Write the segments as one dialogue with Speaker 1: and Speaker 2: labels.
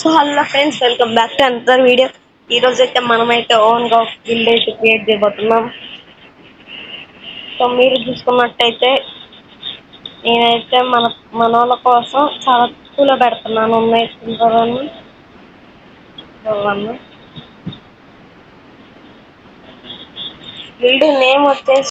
Speaker 1: So hello friends, welcome back to another video. ఈ రోజు అయితే మనమైతే ఓన్ గా బిల్డ్ అయితే క్రియేట్ చేయబోతున్నాం. సో మీరు చూసుకున్నట్టయితే నేనైతే మనోళ్ళ కోసం చాలా తక్కువలో పెడుతున్నాను. బిల్డ్ నేమ్ వచ్చేసి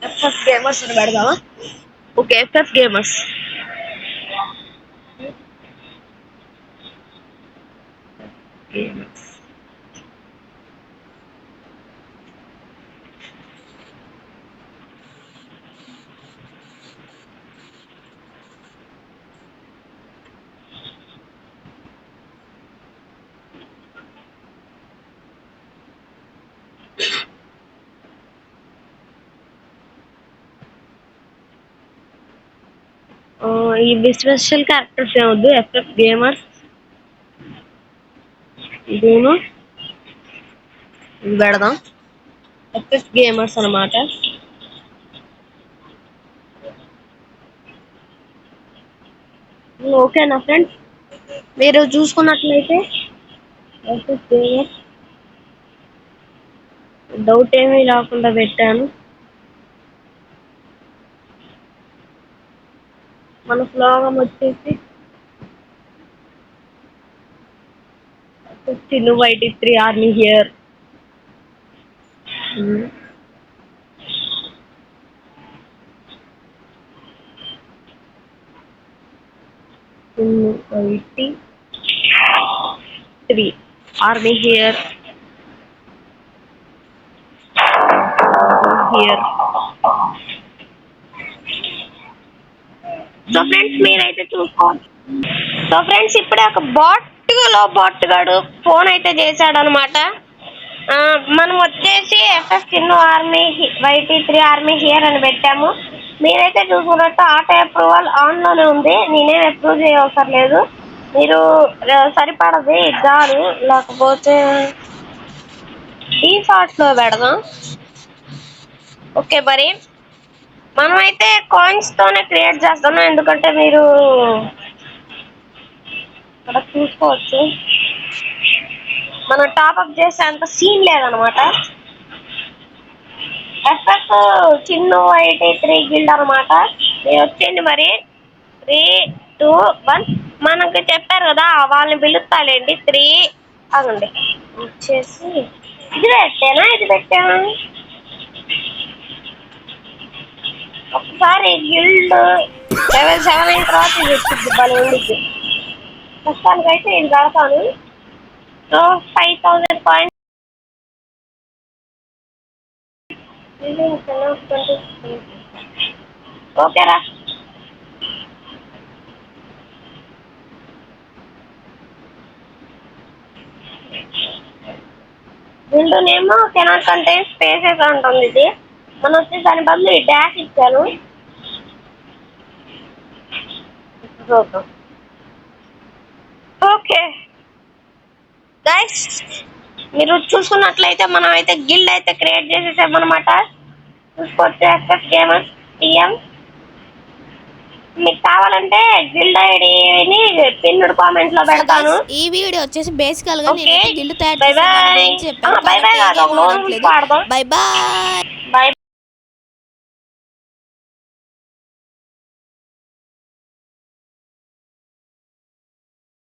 Speaker 1: FF గేమర్స్ అని పెడదామా? Okay, FF gamers. ఈ స్పెషల్ క్యారెక్టర్స్ ఏమొద్దు, FF గేమర్స్ ఇదేమో ఇది పెడదాం. FF గేమర్స్ అన్నమాట. ఓకేనా ఫ్రెండ్స్? మీరు చూసుకున్నట్లయితే FF గేమర్స్ డౌట్ ఏమీ రాకుండా పెట్టాను. మన స్లోగం వచ్చేసి 83 army here. Army here so friends మీరైతే చూసుకోవాలి. సో ఫ్రెండ్స్ ఇప్పుడే ఒక బాట్ గాడు ఫోన్ అయితే చేశాడు అనమాట. మనం వచ్చేసి FF Chinnu army YT3 army here అని పెట్టాము. మీరైతే చూసుకున్నట్టు ఆటో అప్రూవల్ ఆన్ లోనే ఉంది. నేనేం అప్రూవ్ చేయవసరం లేదు. మీరు సరిపడది చాలు, లేకపోతే డిఫాల్ట్ లో పెడదాం. ఓకే, మరి మనమైతే కాయిన్స్ తోనే క్రియేట్ చేస్తాను, ఎందుకంటే మీరు ఇక్కడ చూసుకోవచ్చు మనం టాప్అప్ చేసే అంత సీన్ లేదనమాట. FF చిన్ను YT3 గిల్డ్ అనమాట. మీరు వచ్చేయండి మరి. 3, 2, 1 మనకు చెప్పారు కదా, వాళ్ళని పిలుస్తాలేండి. 3 అదండి వచ్చేసి ఇది పెట్టానా ఒకసారి గిల్డ్ లెవెల్ 7 అయిన తర్వాత ఇది వచ్చింది భలే ఉండిద్ది. ప్రస్తుతానికి అయితే ఇది కడతాను. So 5000 coins. ఓకేరా, guild name cannot contain spaces అంటుంది. ఇది మనం వచ్చి దాని బదులు డాష్ ఇచ్చాను. ఓకే గైస్, మీరు చూసుకున్నట్లయితే మనం అయితే గిల్డ్ అయితే క్రియేట్ చేసేసామన్నమాట. చూసుకోవచ్చు FF గేమర్స్ TM. మీకు కావాలంటే గిల్డ్ ఐడిని పిన్నుడ్ కామెంట్ లో పెడతాను.
Speaker 2: ఈ వీడియో వచ్చేసి బేసికల్ గా
Speaker 1: ఓకే,
Speaker 2: గిల్డ్ తయారు చేసే గురించి చెప్పాను.
Speaker 1: By by.
Speaker 2: By by.